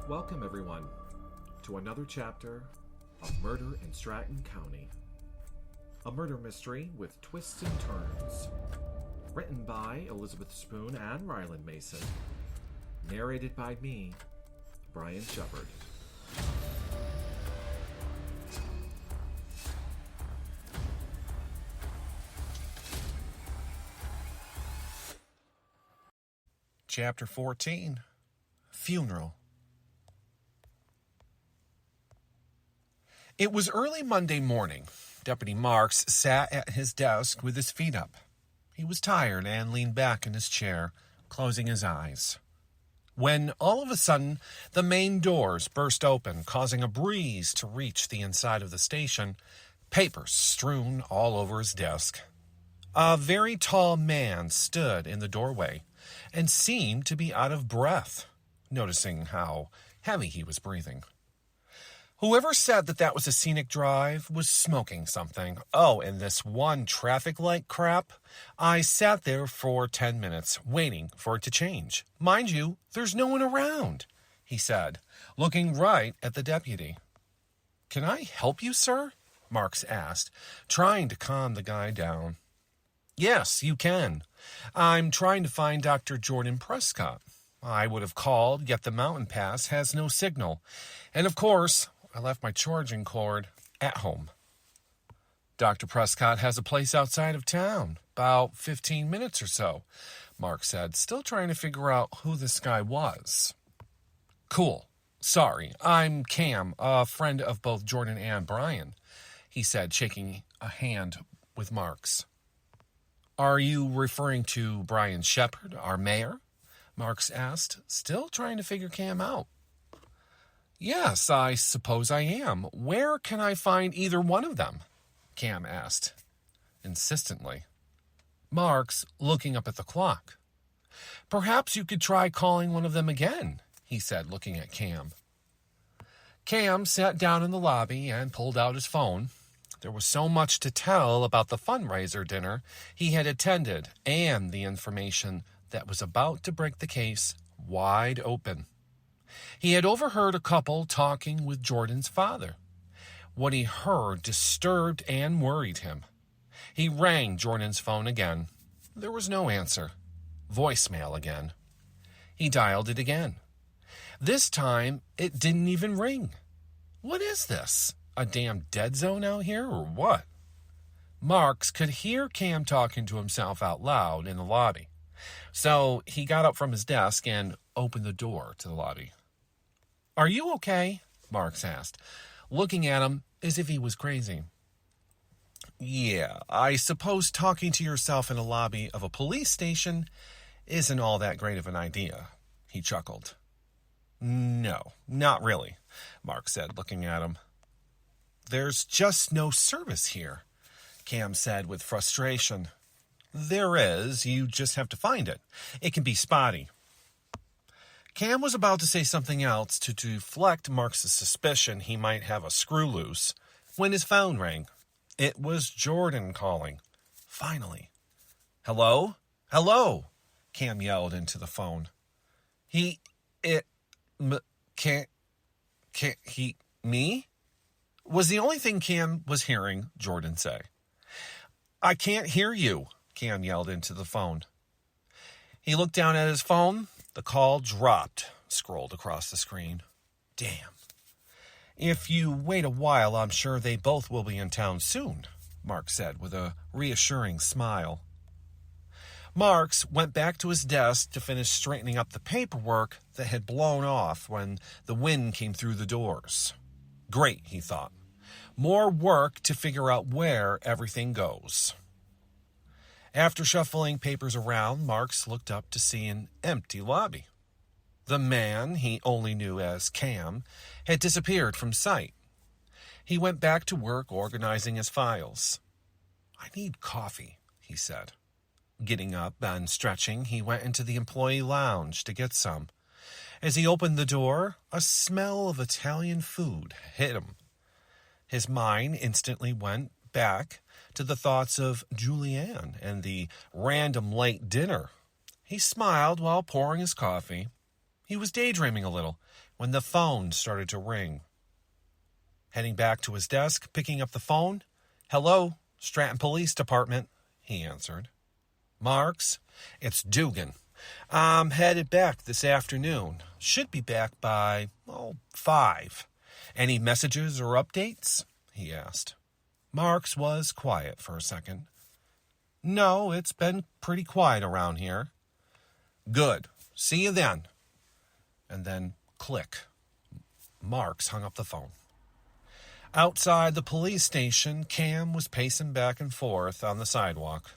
Welcome, everyone, to another chapter of Murder in Stratton County. A murder mystery with twists and turns. Written by Elizabeth Spoon and Ryland Mason. Narrated by me, Brian Shepard. Chapter 14, Funeral. It was early Monday morning. Deputy Marks sat at his desk with his feet up. He was tired and leaned back in his chair, closing his eyes. When, all of a sudden, the main doors burst open, causing a breeze to reach the inside of the station, papers strewn all over his desk. A very tall man stood in the doorway and seemed to be out of breath, noticing how heavy he was breathing. Whoever said that was a scenic drive was smoking something. Oh, and this one traffic light crap. I sat there for 10 minutes, waiting for it to change. Mind you, there's no one around, he said, looking right at the deputy. Can I help you, sir? Marks asked, trying to calm the guy down. Yes, you can. I'm trying to find Dr. Jordan Prescott. I would have called, yet the mountain pass has no signal. And of course, I left my charging cord at home. Dr. Prescott has a place outside of town, about 15 minutes or so, Mark said, still trying to figure out who this guy was. Cool. Sorry, I'm Cam, a friend of both Jordan and Brian, he said, shaking a hand with Mark's. Are you referring to Brian Shepard, our mayor? Marks asked, still trying to figure Cam out. Yes, I suppose I am. Where can I find either one of them? Cam asked, insistently. Marks looking up at the clock. Perhaps you could try calling one of them again, he said, looking at Cam. Cam sat down in the lobby and pulled out his phone. There was so much to tell about the fundraiser dinner he had attended and the information that was about to break the case wide open. He had overheard a couple talking with Jordan's father. What he heard disturbed and worried him. He rang Jordan's phone again. There was no answer. Voicemail again. He dialed it again. This time, it didn't even ring. What is this? A damn dead zone out here, or what? Marks could hear Cam talking to himself out loud in the lobby. So he got up from his desk and opened the door to the lobby. Are you okay? Marks asked, looking at him as if he was crazy. Yeah, I suppose talking to yourself in a lobby of a police station isn't all that great of an idea, he chuckled. No, not really, Mark said, looking at him. There's just no service here, Cam said with frustration. There is, you just have to find it. It can be spotty. Cam was about to say something else to deflect Mark's suspicion he might have a screw loose when his phone rang. It was Jordan calling. Finally. Hello? Hello, Cam yelled into the phone. Me? Was the only thing Cam was hearing Jordan say. I can't hear you, Cam yelled into the phone. He looked down at his phone. The call dropped, scrolled across the screen. Damn. If you wait a while, I'm sure they both will be in town soon, Mark said with a reassuring smile. Marks went back to his desk to finish straightening up the paperwork that had blown off when the wind came through the doors. Great, he thought. More work to figure out where everything goes. After shuffling papers around, Marks looked up to see an empty lobby. The man he only knew as Cam had disappeared from sight. He went back to work organizing his files. I need coffee, he said. Getting up and stretching, he went into the employee lounge to get some. As he opened the door, a smell of Italian food hit him. His mind instantly went back to the thoughts of Julianne and the random late dinner. He smiled while pouring his coffee. He was daydreaming a little when the phone started to ring. Heading back to his desk, picking up the phone. "Hello, Stratton Police Department," he answered. "Marks, it's Dugan. I'm headed back this afternoon. Should be back by, 5. Any messages or updates?" he asked. Marks was quiet for a second. "No, it's been pretty quiet around here." "Good. See you then." And then, click. Marks hung up the phone. Outside the police station, Cam was pacing back and forth on the sidewalk,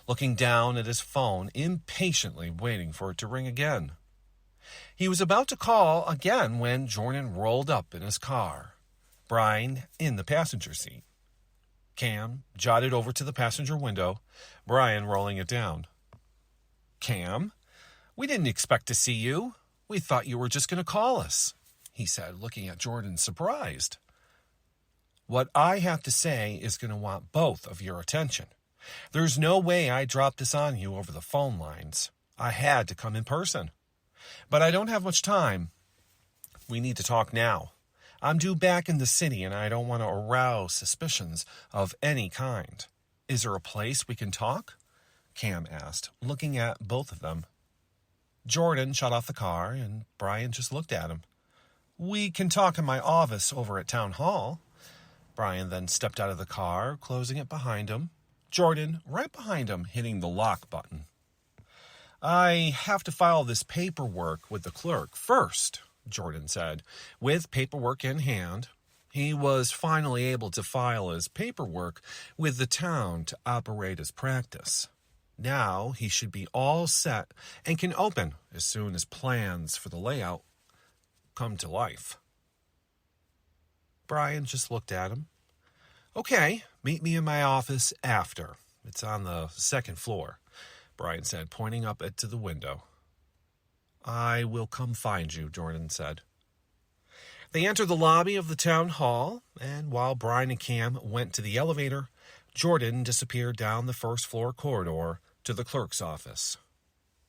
looking down at his phone, impatiently waiting for it to ring again. He was about to call again when Jordan rolled up in his car, Brian in the passenger seat. Cam jotted over to the passenger window, Brian rolling it down. "Cam, we didn't expect to see you. We thought you were just going to call us," he said, looking at Jordan surprised. "What I have to say is going to want both of your attention. There's no way I dropped this on you over the phone lines. I had to come in person. But I don't have much time. We need to talk now. I'm due back in the city, and I don't want to arouse suspicions of any kind. Is there a place we can talk?" Cam asked, looking at both of them. Jordan shut off the car, and Brian just looked at him. "We can talk in my office over at Town Hall." Brian then stepped out of the car, closing it behind him. Jordan, right behind him, hitting the lock button. "I have to file this paperwork with the clerk first," Jordan said, with paperwork in hand. He was finally able to file his paperwork with the town to operate his practice. Now he should be all set and can open as soon as plans for the layout come to life. Brian just looked at him. "Okay, meet me in my office after. It's on the second floor," Brian said, pointing up to the window. "I will come find you," Jordan said. They entered the lobby of the town hall, and while Brian and Cam went to the elevator, Jordan disappeared down the first floor corridor to the clerk's office.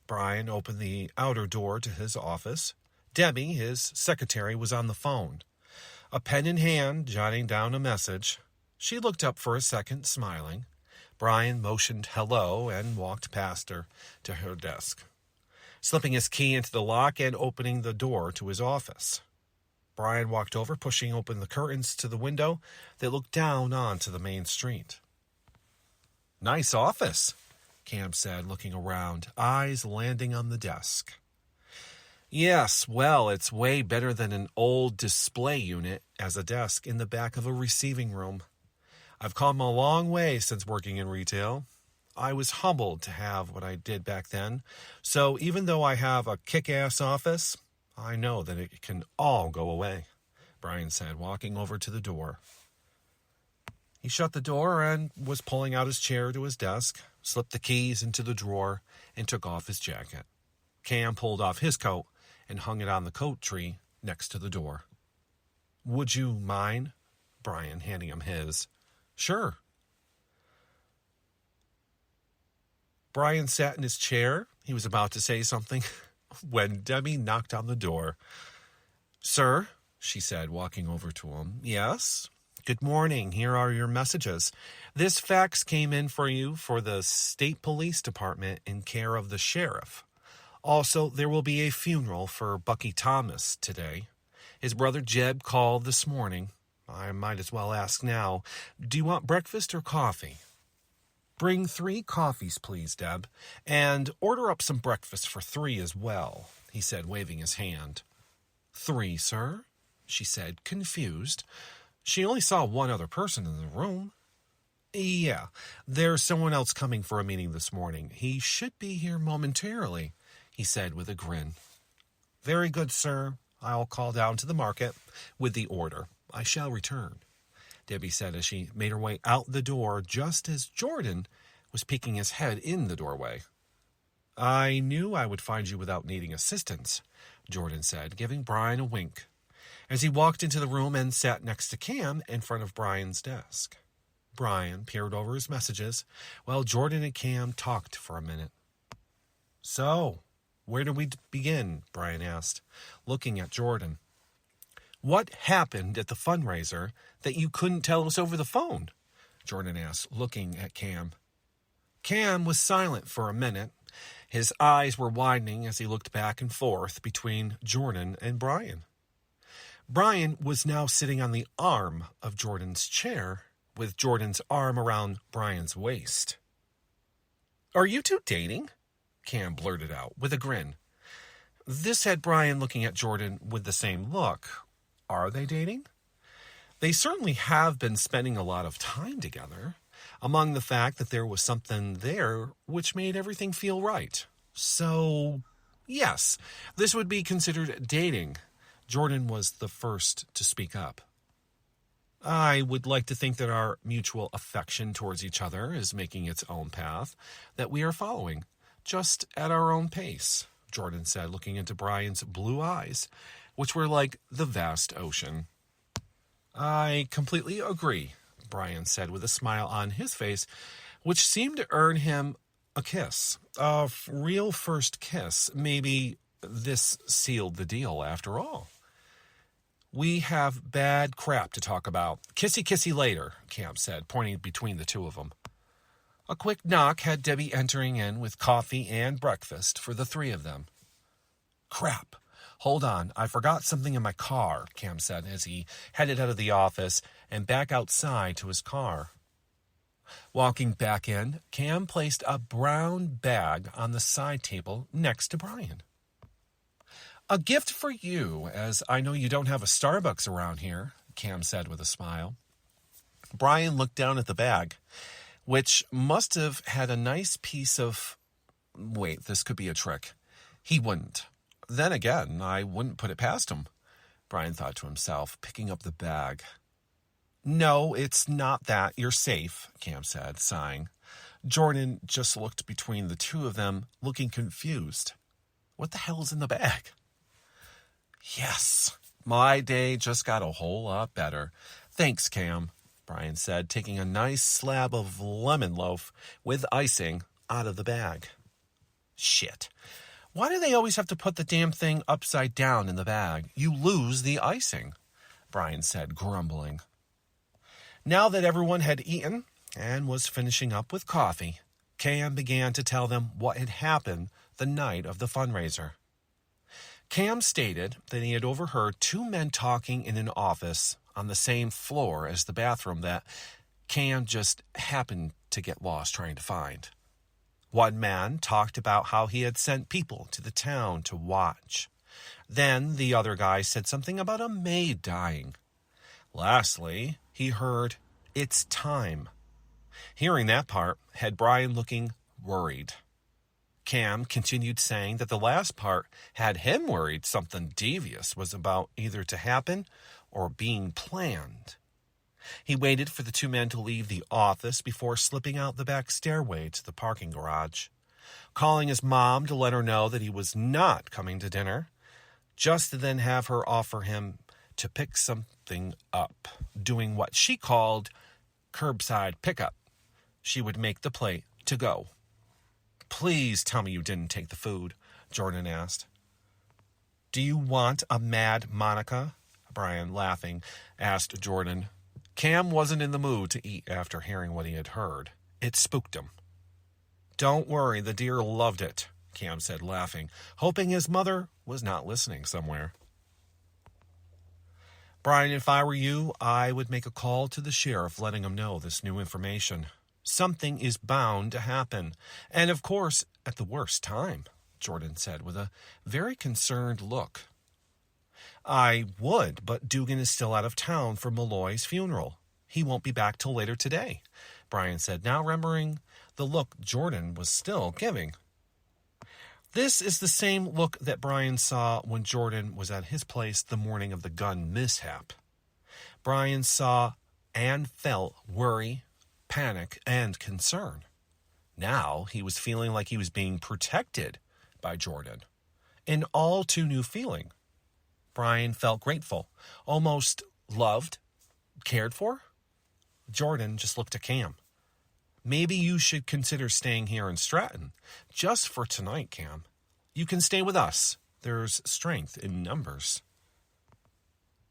Brian opened the outer door to his office. Debbie, his secretary, was on the phone, a pen in hand, jotting down a message. She looked up for a second, smiling. Brian motioned hello and walked past her to her desk, slipping his key into the lock and opening the door to his office. Brian walked over, pushing open the curtains to the window that looked down onto the main street. "Nice office," Cam said, looking around, eyes landing on the desk. "Yes, well, it's way better than an old display unit as a desk in the back of a receiving room. I've come a long way since working in retail. I was humbled to have what I did back then, so even though I have a kick-ass office, I know that it can all go away," Brian said, walking over to the door. He shut the door and was pulling out his chair to his desk, slipped the keys into the drawer, and took off his jacket. Cam pulled off his coat and hung it on the coat tree next to the door. "Would you mind?" Brian, handing him his. "Sure." Brian sat in his chair. He was about to say something when Debbie knocked on the door. "Sir," she said, walking over to him. "Yes? Good morning. Here are your messages. This fax came in for you for the State Police Department in care of the sheriff. Also, there will be a funeral for Bucky Thomas today. His brother Jeb called this morning. I might as well ask now, do you want breakfast or coffee?" "Bring 3 coffees, please, Deb, and order up some breakfast for 3 as well," he said, waving his hand. "3, sir?" she said, confused. She only saw one other person in the room. "Yeah, there's someone else coming for a meeting this morning. He should be here momentarily," he said with a grin. "Very good, sir. I'll call down to the market with the order. I shall return," Debbie said as she made her way out the door just as Jordan was peeking his head in the doorway. "I knew I would find you without needing assistance," Jordan said, giving Brian a wink, as he walked into the room and sat next to Cam in front of Brian's desk. Brian peered over his messages while Jordan and Cam talked for a minute. "So, where do we begin?" Brian asked, looking at Jordan. What happened at the fundraiser that you couldn't tell us over the phone? Jordan asked, looking at Cam. Cam was silent for a minute. His eyes were widening as he looked back and forth between Jordan and Brian. Brian was now sitting on the arm of Jordan's chair, with Jordan's arm around Brian's waist. Are you two dating? Cam blurted out with a grin. This had Brian looking at Jordan with the same look. Are they dating? They certainly have been spending a lot of time together, among the fact that there was something there which made everything feel right. So, yes, this would be considered dating. Jordan was the first to speak up. I would like to think that our mutual affection towards each other is making its own path, that we are following, just at our own pace, Jordan said, looking into Brian's blue eyes, which were like the vast ocean. I completely agree, Brian said with a smile on his face, which seemed to earn him a kiss. A real first kiss. Maybe this sealed the deal after all. We have bad crap to talk about. Kissy later, Cam said, pointing between the two of them. A quick knock had Debbie entering in with coffee and breakfast for the three of them. Crap. Hold on, I forgot something in my car, Cam said as he headed out of the office and back outside to his car. Walking back in, Cam placed a brown bag on the side table next to Brian. A gift for you, as I know you don't have a Starbucks around here, Cam said with a smile. Brian looked down at the bag, which must have had a nice piece of... Wait, this could be a trick. He wouldn't. Then again, I wouldn't put it past him, Brian thought to himself, picking up the bag. No, it's not that. You're safe, Cam said, sighing. Jordan just looked between the two of them, looking confused. What the hell is in the bag? Yes, my day just got a whole lot better. Thanks, Cam, Brian said, taking a nice slab of lemon loaf with icing out of the bag. Shit. Why do they always have to put the damn thing upside down in the bag? You lose the icing, Brian said, grumbling. Now that everyone had eaten and was finishing up with coffee, Cam began to tell them what had happened the night of the fundraiser. Cam stated that he had overheard two men talking in an office on the same floor as the bathroom that Cam just happened to get lost trying to find. One man talked about how he had sent people to the town to watch. Then the other guy said something about a maid dying. Lastly, he heard, "It's time." Hearing that part had Brian looking worried. Cam continued saying that the last part had him worried something devious was about either to happen or being planned. He waited for the two men to leave the office before slipping out the back stairway to the parking garage, calling his mom to let her know that he was not coming to dinner, just to then have her offer him to pick something up, doing what she called curbside pickup. She would make the plate to go. Please tell me you didn't take the food, Jordan asked. Do you want a Mad Monica? Brian, laughing, asked Jordan. Cam wasn't in the mood to eat after hearing what he had heard. It spooked him. Don't worry, the deer loved it, Cam said, laughing, hoping his mother was not listening somewhere. Brian, if I were you, I would make a call to the sheriff letting him know this new information. Something is bound to happen. And of course, at the worst time, Jordan said with a very concerned look. I would, but Dugan is still out of town for Malloy's funeral. He won't be back till later today, Brian said, now remembering the look Jordan was still giving. This is the same look that Brian saw when Jordan was at his place the morning of the gun mishap. Brian saw and felt worry, panic, and concern. Now he was feeling like he was being protected by Jordan. An all too new feeling. Brian felt grateful, almost loved, cared for. Jordan just looked at Cam. Maybe you should consider staying here in Stratton, just for tonight, Cam. You can stay with us. There's strength in numbers.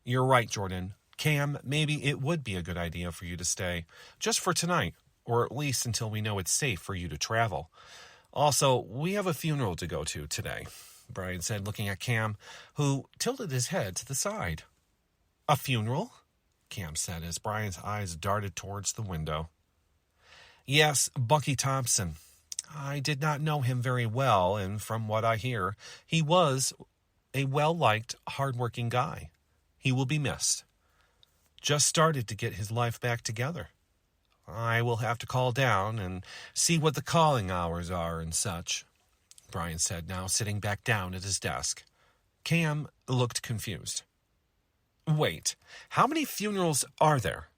You're right, Jordan. Cam, maybe it would be a good idea for you to stay, just for tonight, or at least until we know it's safe for you to travel. Also, we have a funeral to go to today, Brian said, looking at Cam, who tilted his head to the side. A funeral? Cam said as Brian's eyes darted towards the window. Yes, Bucky Thompson. I did not know him very well, and from what I hear, he was a well-liked, hard-working guy. He will be missed. Just started to get his life back together. I will have to call down and see what the calling hours are and such, Brian said, now sitting back down at his desk. Cam looked confused. Wait, how many funerals are there?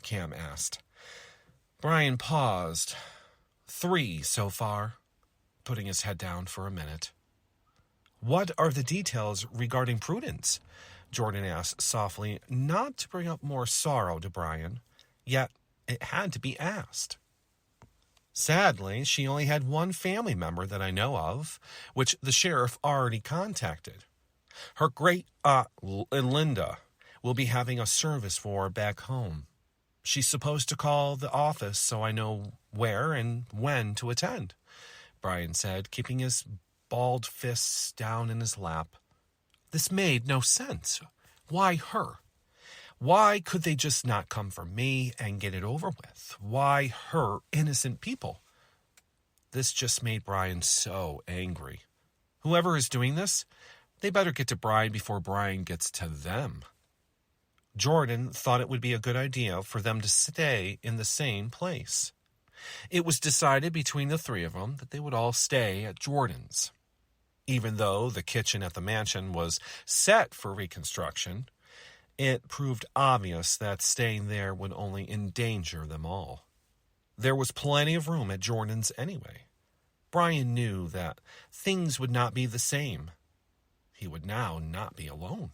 Cam asked. Brian paused. 3 so far, putting his head down for a minute. What are the details regarding Prudence? Jordan asked softly, not to bring up more sorrow to Brian, yet it had to be asked. Sadly, she only had one family member that I know of, which the sheriff already contacted. Her great-aunt, Linda, will be having a service for her back home. She's supposed to call the office so I know where and when to attend, Brian said, keeping his balled fists down in his lap. This made no sense. Why her? Why could they just not come for me and get it over with? Why her innocent people? This just made Brian so angry. Whoever is doing this, they better get to Brian before Brian gets to them. Jordan thought it would be a good idea for them to stay in the same place. It was decided between the 3 of them that they would all stay at Jordan's. Even though the kitchen at the mansion was set for reconstruction, it proved obvious that staying there would only endanger them all. There was plenty of room at Jordan's anyway. Brian knew that things would not be the same. He would now not be alone.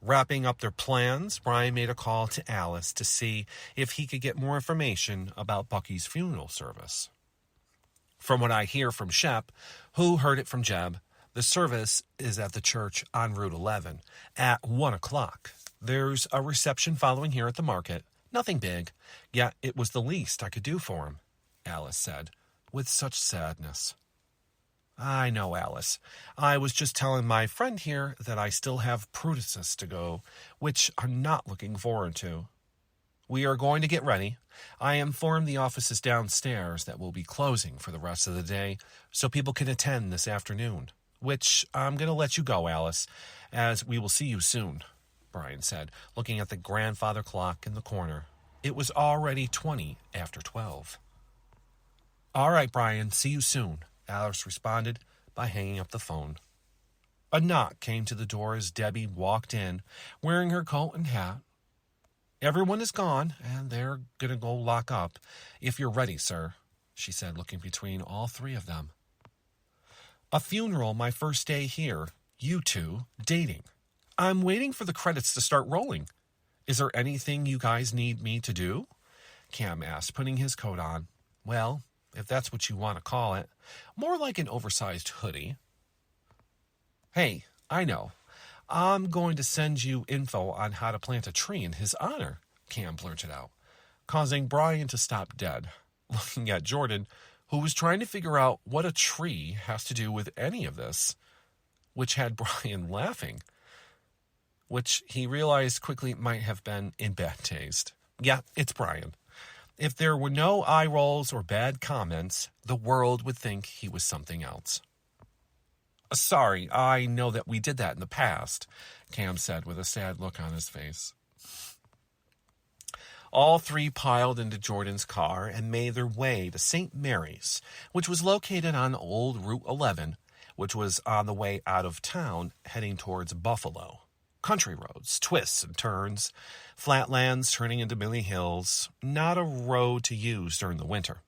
Wrapping up their plans, Brian made a call to Alice to see if he could get more information about Bucky's funeral service. From what I hear from Shep, who heard it from Jeb, the service is at the church on Route 11 at 1 o'clock. There's a reception following here at the market. Nothing big, yet it was the least I could do for him, Alice said, with such sadness. I know, Alice. I was just telling my friend here that I still have Prudence to go, which I'm not looking forward to. We are going to get ready. I informed the offices downstairs that we'll be closing for the rest of the day so people can attend this afternoon, which I'm going to let you go, Alice, as we will see you soon, Brian said, looking at the grandfather clock in the corner. It was already 20 after 12. All right, Brian, see you soon, Alice responded by hanging up the phone. A knock came to the door as Debbie walked in, wearing her coat and hat. Everyone is gone, and they're going to go lock up. If you're ready, sir, she said, looking between all 3 of them. A funeral my first day here. You 2 dating. I'm waiting for the credits to start rolling. Is there anything you guys need me to do? Cam asked, putting his coat on. Well, if that's what you want to call it. More like an oversized hoodie. Hey, I know. I'm going to send you info on how to plant a tree in his honor, Cam blurted out, causing Brian to stop dead, looking at Jordan, who was trying to figure out what a tree has to do with any of this, which had Brian laughing, which he realized quickly might have been in bad taste. Yeah, it's Brian. If there were no eye rolls or bad comments, the world would think he was something else. Sorry, I know that we did that in the past, Cam said with a sad look on his face. All 3 piled into Jordan's car and made their way to St. Mary's, which was located on Old Route 11, which was on the way out of town heading towards Buffalo. Country roads, twists and turns, flatlands turning into Millie Hills, not a road to use during the winter.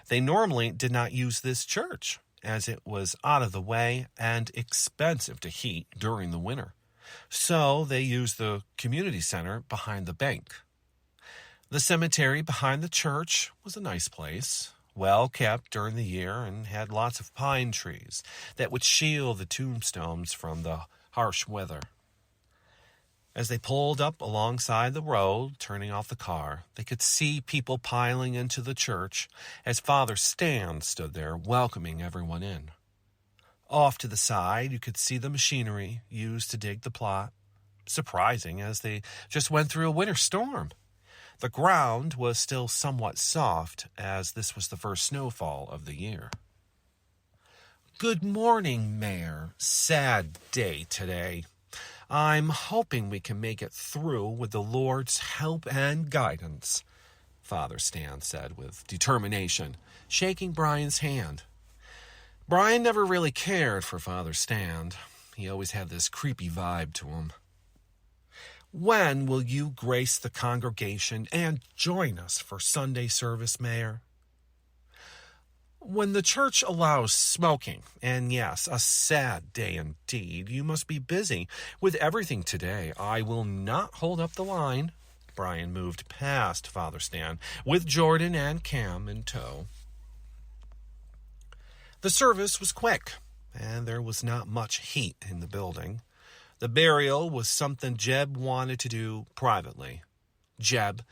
They normally did not use this church, as it was out of the way and expensive to heat during the winter. So they used the community center behind the bank. The cemetery behind the church was a nice place, well kept during the year, and had lots of pine trees that would shield the tombstones from the harsh weather. As they pulled up alongside the road, turning off the car, they could see people piling into the church as Father Stan stood there welcoming everyone in. Off to the side, you could see the machinery used to dig the plot, surprising as they just went through a winter storm. The ground was still somewhat soft, as this was the first snowfall of the year. "Good morning, Mayor. Sad day today. I'm hoping we can make it through with the Lord's help and guidance," Father Stan said with determination, shaking Brian's hand. Brian never really cared for Father Stan. He always had this creepy vibe to him. "When will you grace the congregation and join us for Sunday service, Mayor?" "When the church allows smoking, and yes, a sad day indeed. You must be busy with everything today. I will not hold up the line." Brian moved past Father Stan, with Jordan and Cam in tow. The service was quick, and there was not much heat in the building. The burial was something Jeb wanted to do privately. Jeb,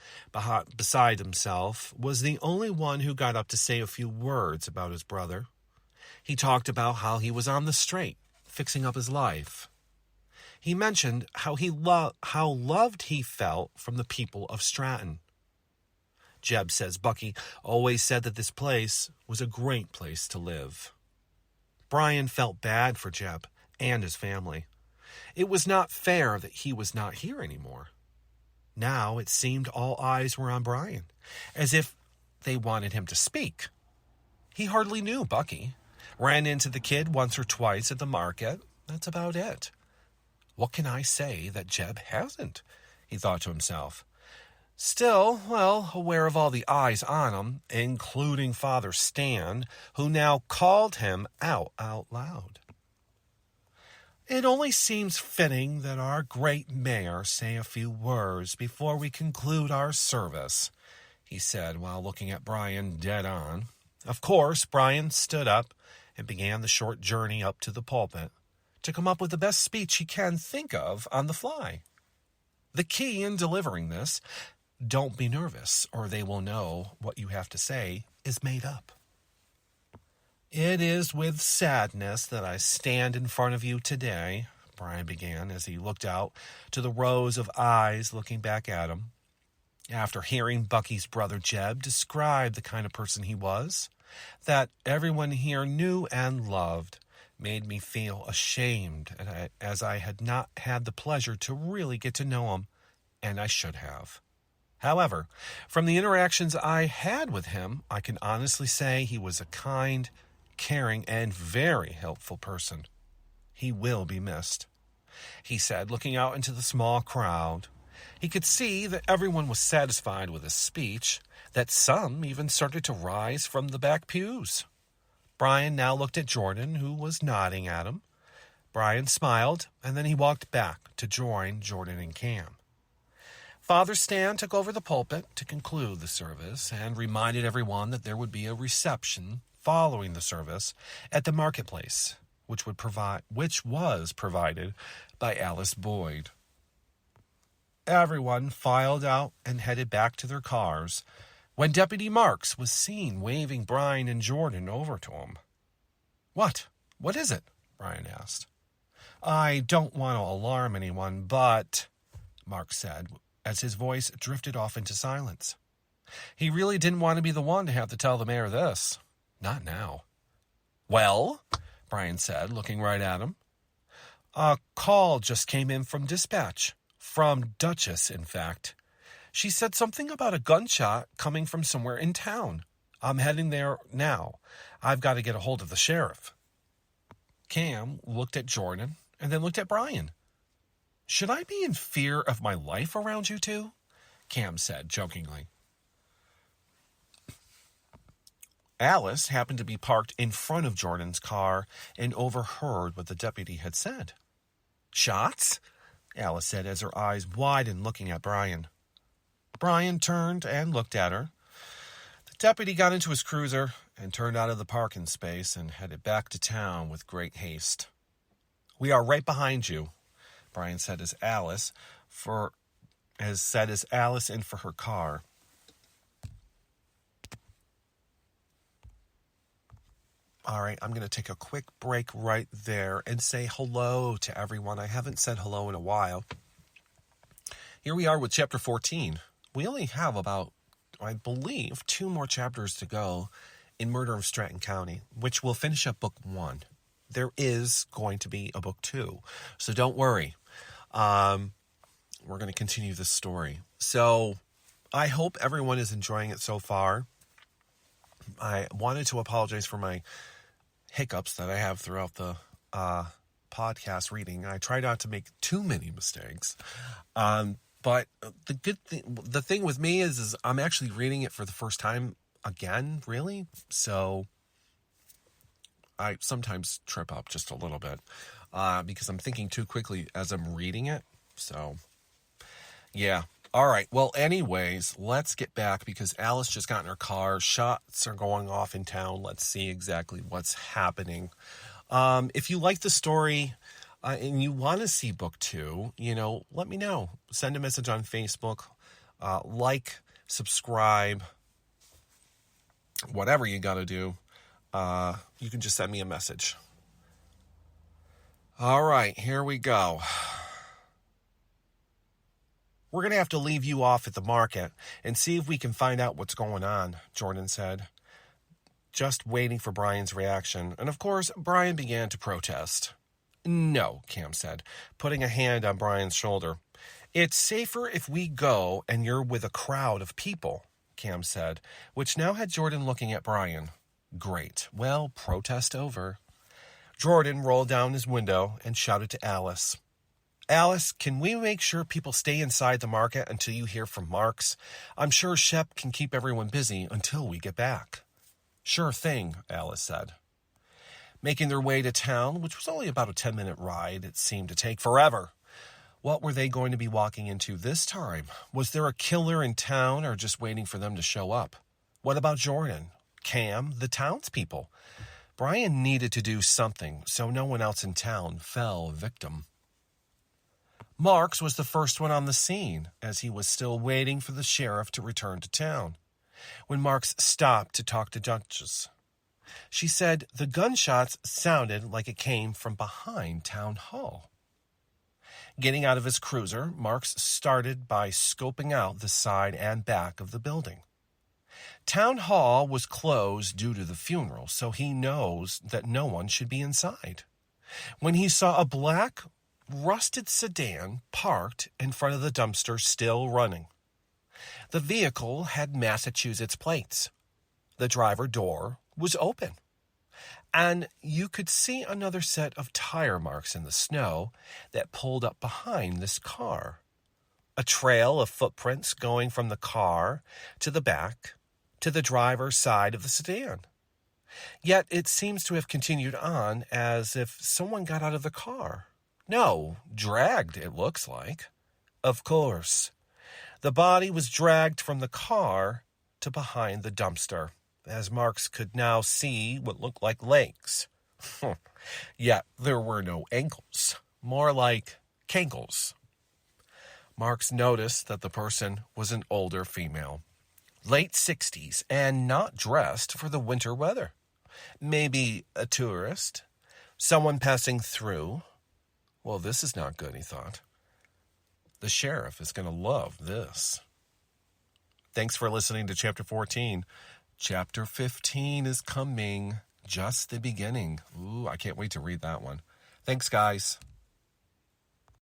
beside himself, was the only one who got up to say a few words about his brother. He talked about how he was on the straight, fixing up his life. He mentioned how loved he felt from the people of Stratton. Jeb says Bucky always said that this place was a great place to live. Brian felt bad for Jeb and his family. It was not fair that he was not here anymore. Now it seemed all eyes were on Brian, as if they wanted him to speak. He hardly knew Bucky. Ran into the kid once or twice at the market. That's about it. What can I say that Jeb hasn't? He thought to himself. Still, aware of all the eyes on him, including Father Stan, who now called him out loud. "It only seems fitting that our great mayor say a few words before we conclude our service," he said while looking at Brian dead on. Of course, Brian stood up and began the short journey up to the pulpit to come up with the best speech he can think of on the fly. The key in delivering this, "Don't be nervous, or they will know what you have to say is made up." "It is with sadness that I stand in front of you today," Brian began as he looked out to the rows of eyes looking back at him. After hearing Bucky's brother Jeb describe the kind of person he was, that everyone here knew and loved, made me feel ashamed, as I had not had the pleasure to really get to know him, and I should have. However, from the interactions I had with him, I can honestly say he was a kind, caring, and very helpful person. He will be missed," he said, looking out into the small crowd. He could see that everyone was satisfied with his speech, that some even started to rise from the back pews. Brian now looked at Jordan, who was nodding at him. Brian smiled, and then he walked back to join Jordan and Cam. Father Stan took over the pulpit to conclude the service and reminded everyone that there would be a reception following the service at the marketplace, which was provided by Alice Boyd. Everyone filed out and headed back to their cars when Deputy Marks was seen waving Brian and Jordan over to him. What is it?" Brian asked. "I don't want to alarm anyone, but," Marks said, as his voice drifted off into silence. He really didn't want to be the one to have to tell the mayor this. Not now. "Well?" Brian said, looking right at him. "A call just came in from dispatch. From Duchess, in fact. She said something about a gunshot coming from somewhere in town. I'm heading there now. I've got to get a hold of the sheriff." Cam looked at Jordan and then looked at Brian. "Should I be in fear of my life around you two?" Cam said jokingly. Alice happened to be parked in front of Jordan's car and overheard what the deputy had said. "Shots?" Alice said as her eyes widened looking at Brian. Brian turned and looked at her. The deputy got into his cruiser and turned out of the parking space and headed back to town with great haste. "We are right behind you," Brian said as Alice as Alice in for her car. All right, I'm going to take a quick break right there and say hello to everyone. I haven't said hello in a while. Here we are with Chapter 14. We only have about, I believe, 2 more chapters to go in Murder of Stratton County, which will finish up Book 1. There is going to be a Book 2, so don't worry. We're going to continue this story. So I hope everyone is enjoying it so far. I wanted to apologize for my hiccups that I have throughout the podcast reading. I try not to make too many mistakes. But the thing with me is I'm actually reading it for the first time again, really. So I sometimes trip up just a little bit because I'm thinking too quickly as I'm reading it. So, yeah. All right. Well, anyways, let's get back because Alice just got in her car. Shots are going off in town. Let's see exactly what's happening. If you like the story and you want to see Book 2, let me know. Send a message on Facebook. Like, subscribe, whatever you got to do. You can just send me a message. All right, here we go. We're going to have to leave you off at the market and see if we can find out what's going on, Jordan said, just waiting for Brian's reaction. And of course, Brian began to protest. No, Cam said, putting a hand on Brian's shoulder. It's safer if we go and you're with a crowd of people, Cam said, which now had Jordan looking at Brian. Great. Well, protest over. Jordan rolled down his window and shouted to Alice. Alice, can we make sure people stay inside the market until you hear from Marks? I'm sure Shep can keep everyone busy until we get back. Sure thing, Alice said. Making their way to town, which was only about a 10-minute ride, it seemed to take forever. What were they going to be walking into this time? Was there a killer in town or just waiting for them to show up? What about Jordan, Cam, the townspeople? Brian needed to do something so no one else in town fell victim. Marks was the first one on the scene, as he was still waiting for the sheriff to return to town. When Marks stopped to talk to Duchess, she said the gunshots sounded like it came from behind Town Hall. Getting out of his cruiser, Marks started by scoping out the side and back of the building. Town Hall was closed due to the funeral, so he knows that no one should be inside. When he saw a black, rusted sedan parked in front of the dumpster still running. The vehicle had Massachusetts plates. The driver door was open. And you could see another set of tire marks in the snow that pulled up behind this car. A trail of footprints going from the car to the back to the driver's side of the sedan. Yet it seems to have continued on as if someone got out of the car. No, dragged, it looks like. Of course. The body was dragged from the car to behind the dumpster, as Marks could now see what looked like legs. Yet there were no ankles, more like cankles. Marks noticed that the person was an older female, late 60s, and not dressed for the winter weather. Maybe a tourist, someone passing through. Well, this is not good, he thought. The sheriff is going to love this. Thanks for listening to Chapter 14. Chapter 15 is coming. Just the beginning. Ooh, I can't wait to read that one. Thanks, guys.